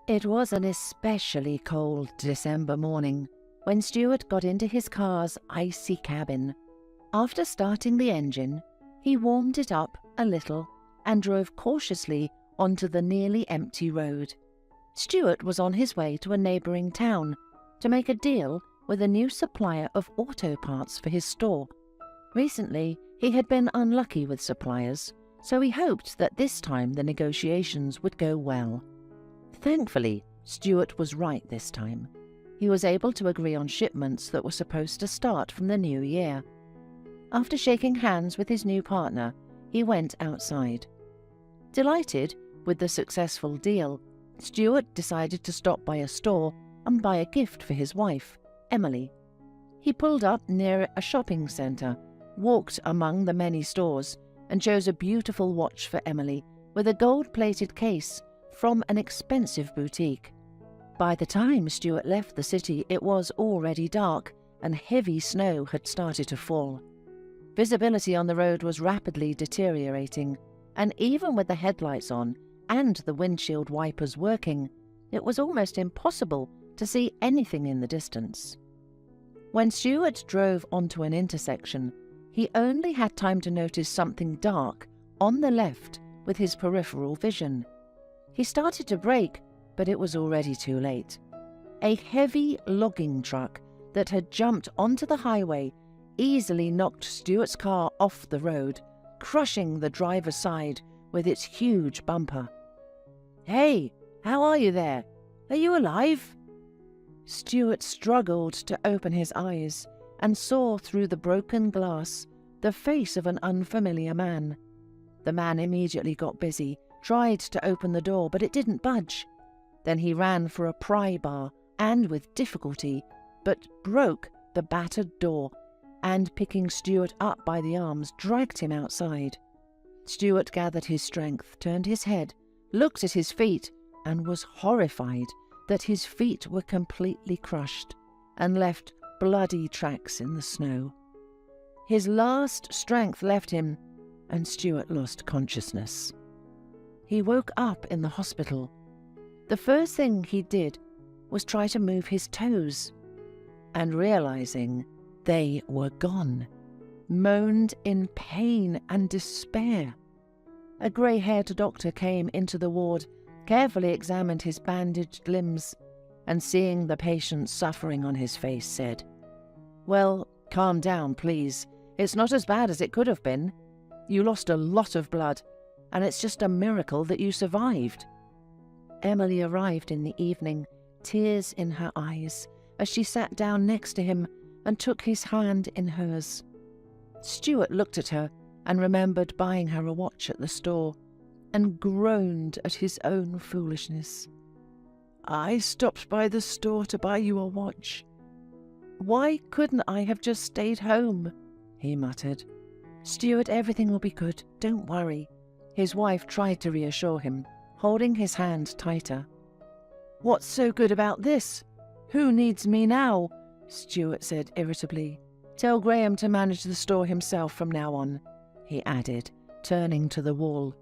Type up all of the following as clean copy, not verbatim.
It was an especially cold December morning when Stuart got into his car's icy cabin. After starting the engine, he warmed it up a little and drove cautiously onto the nearly empty road. Stuart was on his way to a neighbouring town to make a deal with a new supplier of auto parts for his store. Recently, he had been unlucky with suppliers, so he hoped that this time the negotiations would go well. Thankfully, Stuart was right this time. He was able to agree on shipments that were supposed to start from the new year. After shaking hands with his new partner, he went outside. Delighted with the successful deal, Stuart decided to stop by a store and buy a gift for his wife, Emily. He pulled up near a shopping centre, walked among the many stores, and chose a beautiful watch for Emily with a gold-plated case from an expensive boutique. By the time Stuart left the city, it was already dark and heavy snow had started to fall. Visibility on the road was rapidly deteriorating, and even with the headlights on and the windshield wipers working, it was almost impossible to see anything in the distance. When Stuart drove onto an intersection, he only had time to notice something dark on the left with his peripheral vision. He started to brake, but it was already too late. A heavy logging truck that had jumped onto the highway easily knocked Stuart's car off the road, crushing the driver's side with its huge bumper. "Hey, how are you there? Are you alive?" Stuart struggled to open his eyes and saw through the broken glass the face of an unfamiliar man. The man immediately got busy, tried to open the door, but it didn't budge. Then he ran for a pry bar and, with difficulty, but broke the battered door and, picking Stuart up by the arms, dragged him outside. Stuart gathered his strength, turned his head, looked at his feet, and was horrified that his feet were completely crushed and left bloody tracks in the snow. His last strength left him, and Stuart lost consciousness. He woke up in the hospital. The first thing he did was try to move his toes, and realizing they were gone, moaned in pain and despair. A grey-haired doctor came into the ward, carefully examined his bandaged limbs, and seeing the patient's suffering on his face, said, "Well, calm down, please. It's not as bad as it could have been. You lost a lot of blood, and it's just a miracle that you survived." Emily arrived in the evening, tears in her eyes, as she sat down next to him and took his hand in hers. Stuart looked at her and remembered buying her a watch at the store, and groaned at his own foolishness. "I stopped by the store to buy you a watch. Why couldn't I have just stayed home?" he muttered. "Stuart, everything will be good. Don't worry." His wife tried to reassure him, holding his hand tighter. "What's so good about this? Who needs me now?" Stuart said irritably. "Tell Graham to manage the store himself from now on," he added, turning to the wall.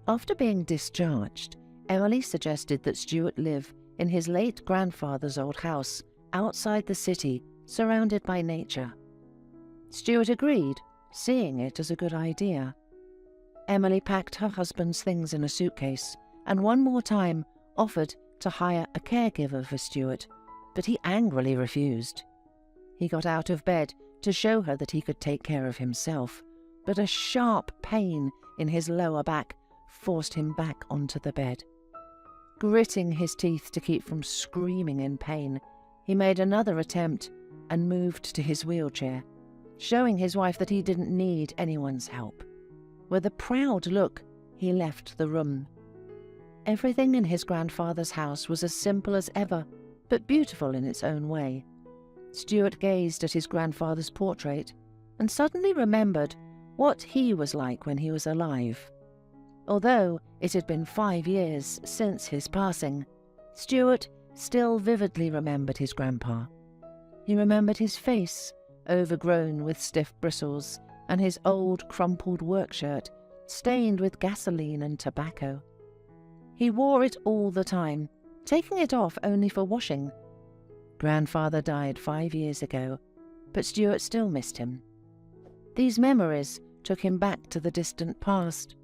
After being discharged, Emily suggested that Stuart live in his late grandfather's old house outside the city, surrounded by nature. Stuart agreed, seeing it as a good idea. Emily packed her husband's things in a suitcase and one more time offered to hire a caregiver for Stuart, but he angrily refused. He got out of bed to show her that he could take care of himself, but a sharp pain in his lower back forced him back onto the bed. Gritting his teeth to keep from screaming in pain, he made another attempt and moved to his wheelchair, showing his wife that he didn't need anyone's help. With a proud look, he left the room. Everything in his grandfather's house was as simple as ever, but beautiful in its own way. Stuart gazed at his grandfather's portrait and suddenly remembered what he was like when he was alive. Although it had been 5 years since his passing, Stuart still vividly remembered his grandpa. He remembered his face, overgrown with stiff bristles, and his old crumpled work shirt, stained with gasoline and tobacco. He wore it all the time, taking it off only for washing. Grandfather died 5 years ago, but Stuart still missed him. These memories took him back to the distant past.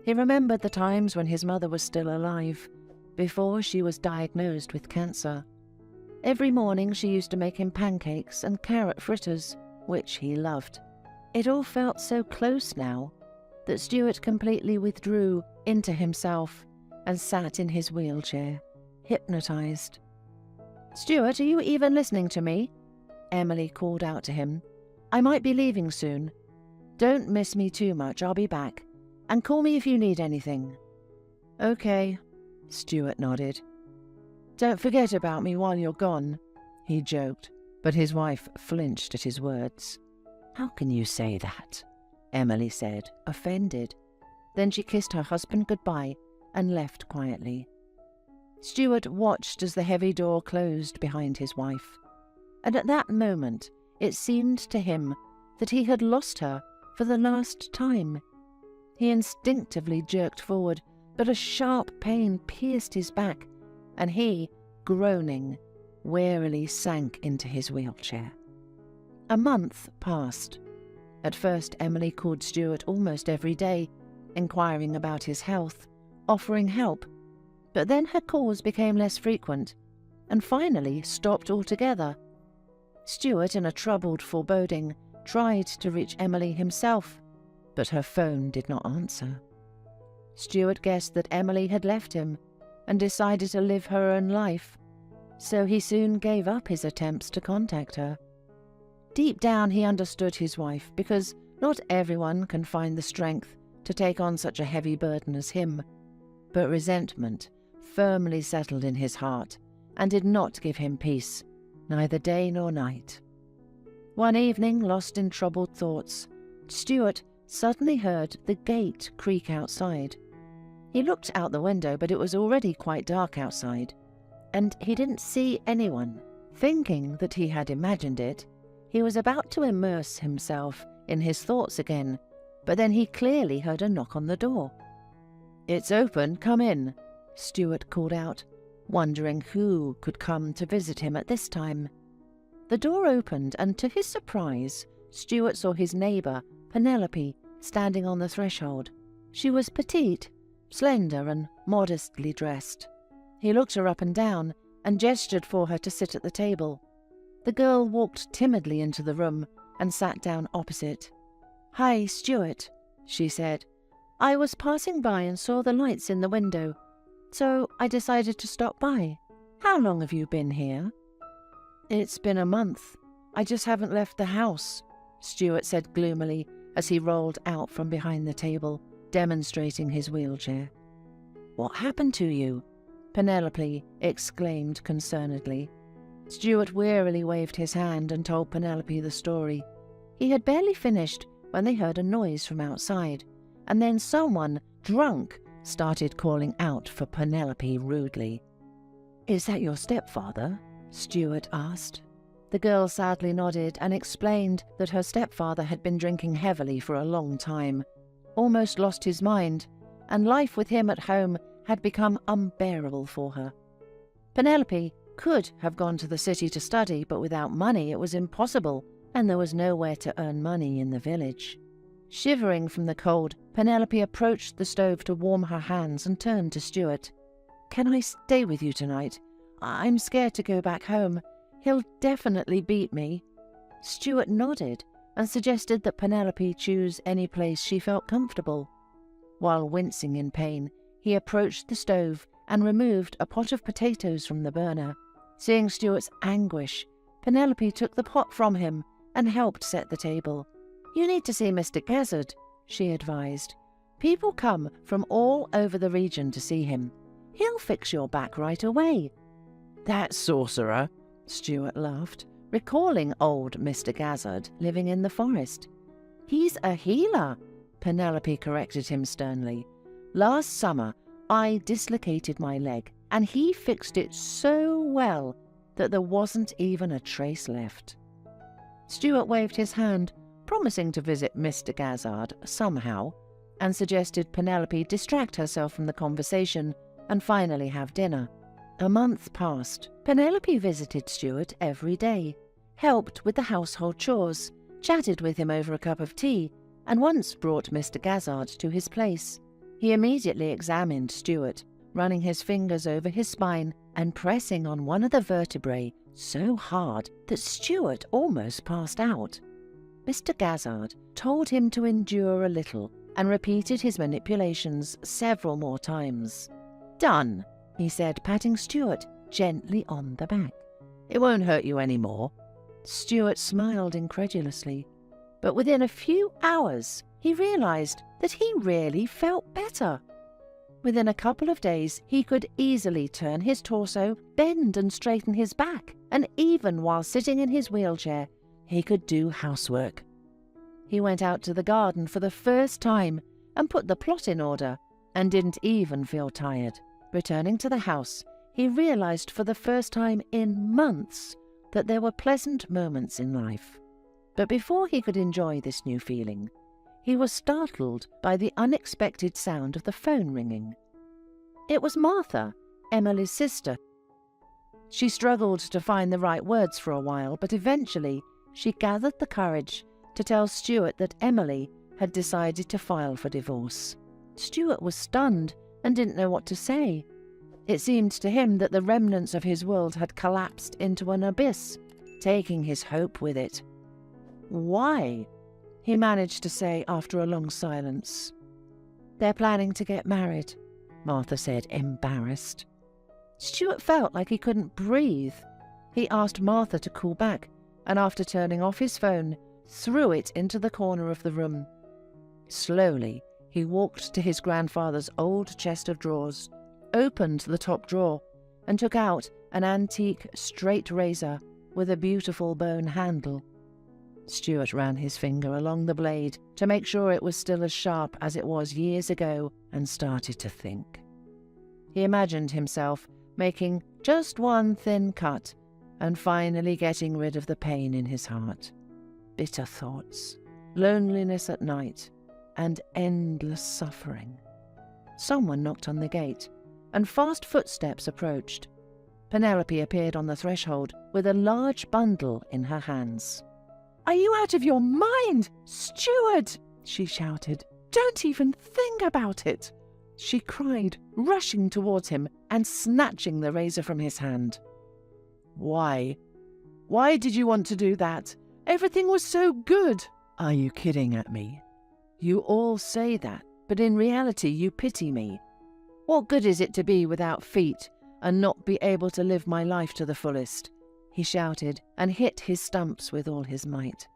He remembered the times when his mother was still alive, before she was diagnosed with cancer. Every morning she used to make him pancakes and carrot fritters, which he loved. It all felt so close now that Stuart completely withdrew into himself and sat in his wheelchair, hypnotized. "Stuart, are you even listening to me?" Emily called out to him. "I might be leaving soon. Don't miss me too much, I'll be back. And call me if you need anything." "Okay," Stuart nodded. "Don't forget about me while you're gone," he joked, but his wife flinched at his words. "How can you say that?" Emily said, offended. Then she kissed her husband goodbye and left quietly. Stuart watched as the heavy door closed behind his wife, and at that moment it seemed to him that he had lost her for the last time. He instinctively jerked forward, but a sharp pain pierced his back, and he, groaning, wearily sank into his wheelchair. A month passed. At first Emily called Stuart almost every day, inquiring about his health, offering help, but then her calls became less frequent, and finally stopped altogether. Stuart, in a troubled foreboding, tried to reach Emily himself, but her phone did not answer. Stuart guessed that Emily had left him and decided to live her own life, so he soon gave up his attempts to contact her. Deep down he understood his wife, because not everyone can find the strength to take on such a heavy burden as him, but resentment firmly settled in his heart and did not give him peace, neither day nor night. One evening, lost in troubled thoughts, Stuart suddenly heard the gate creak outside. He looked out the window, but it was already quite dark outside, and he didn't see anyone. Thinking that he had imagined it, he was about to immerse himself in his thoughts again, but then he clearly heard a knock on the door. "It's open, come in," Stuart called out, wondering who could come to visit him at this time. The door opened, and to his surprise, Stuart saw his neighbour, Penelope, standing on the threshold. She was petite, slender and modestly dressed. He looked her up and down and gestured for her to sit at the table. The girl walked timidly into the room and sat down opposite. "Hi, Stuart," she said. "I was passing by and saw the lights in the window, so I decided to stop by. How long have you been here?" "It's been a month. I just haven't left the house," Stuart said gloomily as he rolled out from behind the table, demonstrating his wheelchair. "What happened to you?" Penelope exclaimed concernedly. Stuart wearily waved his hand and told Penelope the story. He had barely finished when they heard a noise from outside, and then someone, drunk, started calling out for Penelope rudely. "Is that your stepfather?" Stuart asked. The girl sadly nodded and explained that her stepfather had been drinking heavily for a long time, almost lost his mind, and life with him at home had become unbearable for her. Penelope could have gone to the city to study, but without money it was impossible, and there was nowhere to earn money in the village. Shivering from the cold, Penelope approached the stove to warm her hands and turned to Stuart. "Can I stay with you tonight? I'm scared to go back home. He'll definitely beat me." Stuart nodded and suggested that Penelope choose any place she felt comfortable. While wincing in pain, he approached the stove and removed a pot of potatoes from the burner. Seeing Stuart's anguish, Penelope took the pot from him and helped set the table. "You need to see Mr. Gazzard," she advised. "People come from all over the region to see him. He'll fix your back right away." "That sorcerer," Stuart laughed, recalling old Mr. Gazzard living in the forest. "He's a healer," Penelope corrected him sternly. "Last summer I dislocated my leg, and he fixed it so well that there wasn't even a trace left." Stuart waved his hand, promising to visit Mr. Gazzard somehow, and suggested Penelope distract herself from the conversation and finally have dinner. A month passed. Penelope visited Stuart every day, helped with the household chores, chatted with him over a cup of tea, and once brought Mr. Gazzard to his place. He immediately examined Stuart, running his fingers over his spine and pressing on one of the vertebrae so hard that Stuart almost passed out. Mr. Gazzard told him to endure a little and repeated his manipulations several more times. "Done," he said, patting Stuart gently on the back. "It won't hurt you any more." Stuart smiled incredulously, but within a few hours he realized that he really felt better. Within a couple of days he could easily turn his torso, bend and straighten his back, and even while sitting in his wheelchair, he could do housework. He went out to the garden for the first time and put the plot in order, and didn't even feel tired. Returning to the house, he realized for the first time in months that there were pleasant moments in life. But before he could enjoy this new feeling, he was startled by the unexpected sound of the phone ringing. It was Martha, Emily's sister. She struggled to find the right words for a while, but eventually she gathered the courage to tell Stuart that Emily had decided to file for divorce. Stuart was stunned and didn't know what to say. It seemed to him that the remnants of his world had collapsed into an abyss, taking his hope with it. "Why?" he managed to say after a long silence. "They're planning to get married," Martha said, embarrassed. Stuart felt like he couldn't breathe. He asked Martha to call back, and after turning off his phone, threw it into the corner of the room. Slowly, he walked to his grandfather's old chest of drawers, opened the top drawer, and took out an antique straight razor with a beautiful bone handle. Stuart ran his finger along the blade to make sure it was still as sharp as it was years ago and started to think. He imagined himself making just one thin cut and finally getting rid of the pain in his heart. Bitter thoughts, loneliness at night, and endless suffering. Someone knocked on the gate, and fast footsteps approached. Penelope appeared on the threshold with a large bundle in her hands. "Are you out of your mind, Stuart?" she shouted. "Don't even think about it!" she cried, rushing towards him and snatching the razor from his hand. "Why? Why did you want to do that? Everything was so good." "Are you kidding at me? You all say that, but in reality you pity me. What good is it to be without feet and not be able to live my life to the fullest?" he shouted and hit his stumps with all his might.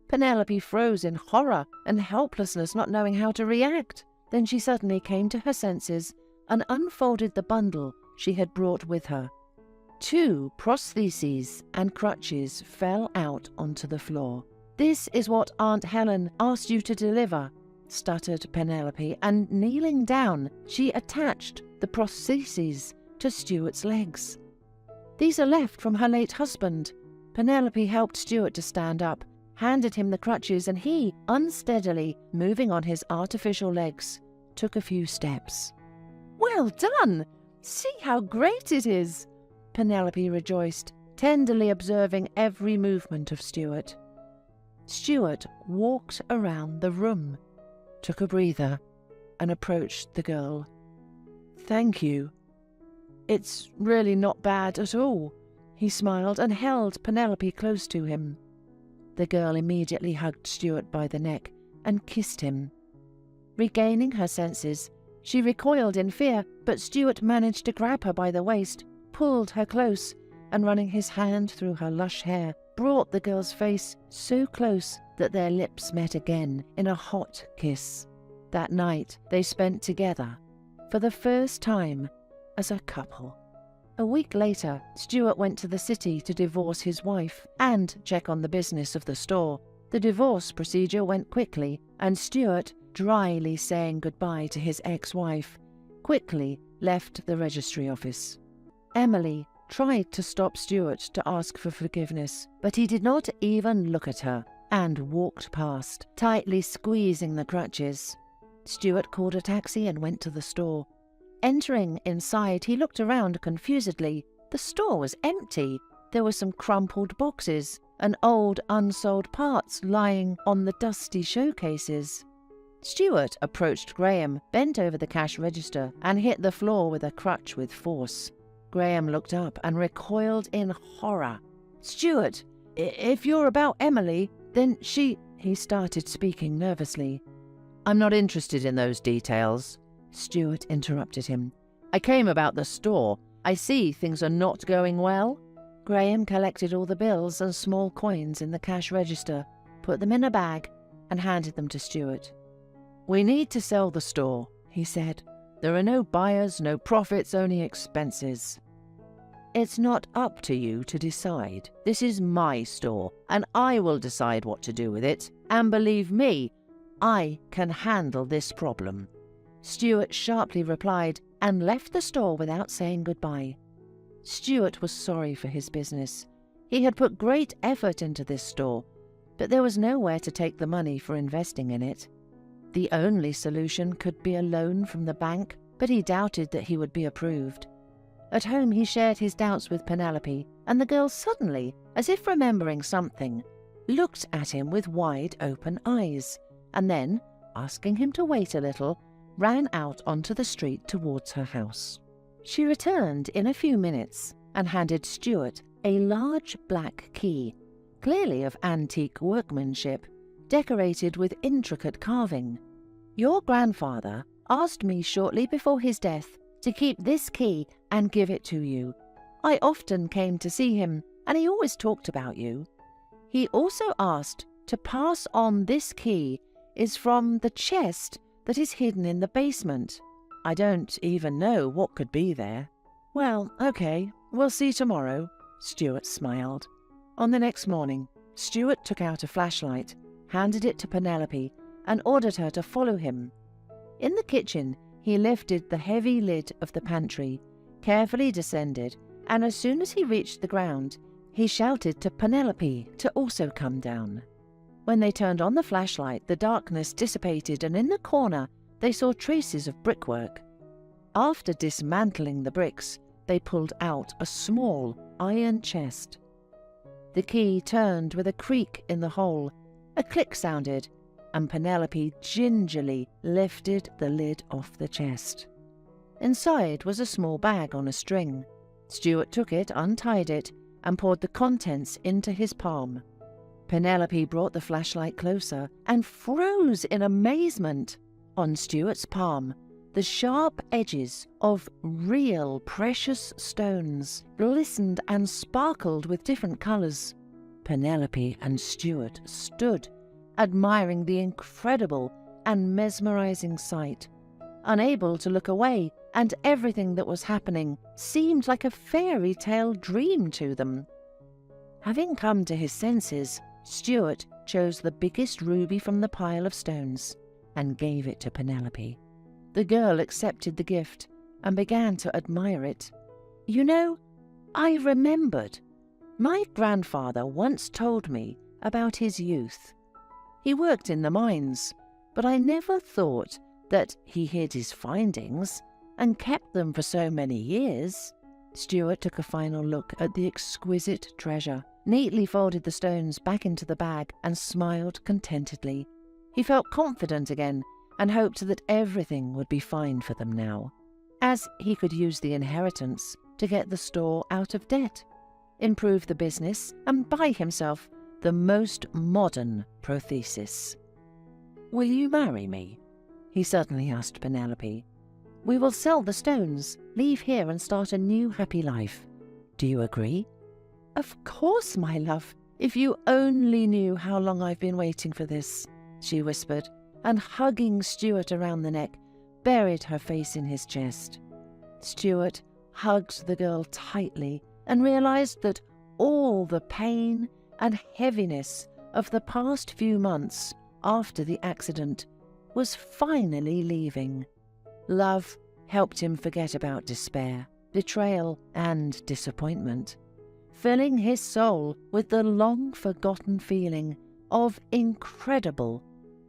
Penelope froze in horror and helplessness, not knowing how to react. Then she suddenly came to her senses and unfolded the bundle she had brought with her. 2 prostheses and crutches fell out onto the floor. "This is what Aunt Helen asked you to deliver," stuttered Penelope, and kneeling down, she attached the prostheses to Stuart's legs. "These are left from her late husband." Penelope helped Stuart to stand up, handed him the crutches, and he, unsteadily moving on his artificial legs, took a few steps. "Well done! See how great it is!" Penelope rejoiced, tenderly observing every movement of Stuart. Stuart walked around the room, took a breather, and approached the girl. "Thank you. It's really not bad at all." He smiled and held Penelope close to him. The girl immediately hugged Stuart by the neck and kissed him. Regaining her senses, she recoiled in fear, but Stuart managed to grab her by the waist, pulled her close, and running his hand through her lush hair, brought the girl's face so close that their lips met again in a hot kiss. That night they spent together, for the first time, as a couple. A week later, Stuart went to the city to divorce his wife and check on the business of the store. The divorce procedure went quickly, and Stuart, dryly saying goodbye to his ex-wife, quickly left the registry office. Emily tried to stop Stuart to ask for forgiveness, but he did not even look at her and walked past, tightly squeezing the crutches. Stuart called a taxi and went to the store. Entering inside, he looked around confusedly. The store was empty. There were some crumpled boxes and old unsold parts lying on the dusty showcases. Stuart approached Graham, bent over the cash register, and hit the floor with a crutch with force. Graham looked up and recoiled in horror. "Stuart, if you're about Emily, then she—" He started speaking nervously. "I'm not interested in those details," Stuart interrupted him. "I came about the store. I see things are not going well." Graham collected all the bills and small coins in the cash register, put them in a bag, and handed them to Stuart. "We need to sell the store," he said. "There are no buyers, no profits, only expenses." "It's not up to you to decide. This is my store, and I will decide what to do with it. And believe me, I can handle this problem." Stuart sharply replied and left the store without saying goodbye. Stuart was sorry for his business. He had put great effort into this store, but there was nowhere to take the money for investing in it. The only solution could be a loan from the bank, but he doubted that he would be approved. At home he shared his doubts with Penelope, and the girl suddenly, as if remembering something, looked at him with wide-open eyes, and then, asking him to wait a little, ran out onto the street towards her house. She returned in a few minutes and handed Stuart a large black key, clearly of antique workmanship, decorated with intricate carving. "Your grandfather asked me shortly before his death to keep this key and give it to you. I often came to see him, and he always talked about you. He also asked to pass on this key is from the chest that is hidden in the basement. I don't even know what could be there." "Well, okay, we'll see tomorrow," Stuart smiled. On the next morning, Stuart took out a flashlight, handed it to Penelope, and ordered her to follow him. In the kitchen, he lifted the heavy lid of the pantry, carefully descended, and as soon as he reached the ground, he shouted to Penelope to also come down. When they turned on the flashlight, the darkness dissipated, and in the corner they saw traces of brickwork. After dismantling the bricks, they pulled out a small iron chest. The key turned with a creak in the hole. A click sounded, and Penelope gingerly lifted the lid off the chest. Inside was a small bag on a string. Stuart took it, untied it, and poured the contents into his palm. Penelope brought the flashlight closer and froze in amazement. On Stuart's palm, the sharp edges of real precious stones glistened and sparkled with different colours. Penelope and Stuart stood, admiring the incredible and mesmerising sight, unable to look away, and everything that was happening seemed like a fairy tale dream to them. Having come to his senses, Stuart chose the biggest ruby from the pile of stones and gave it to Penelope. The girl accepted the gift and began to admire it. "You know, I remembered. My grandfather once told me about his youth. He worked in the mines, but I never thought that he hid his findings and kept them for so many years." Stuart took a final look at the exquisite treasure, neatly folded the stones back into the bag, and smiled contentedly. He felt confident again and hoped that everything would be fine for them now, as he could use the inheritance to get the store out of debt, improve the business, and buy himself the most modern prothesis. "Will you marry me?" he suddenly asked Penelope. "We will sell the stones, leave here, and start a new happy life. Do you agree?" "Of course, my love. If you only knew how long I've been waiting for this," she whispered, and hugging Stuart around the neck, buried her face in his chest. Stuart hugged the girl tightly and realized that all the pain and heaviness of the past few months after the accident was finally leaving. Love helped him forget about despair, betrayal, and disappointment, filling his soul with the long-forgotten feeling of incredible,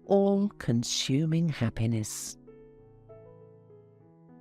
all-consuming happiness.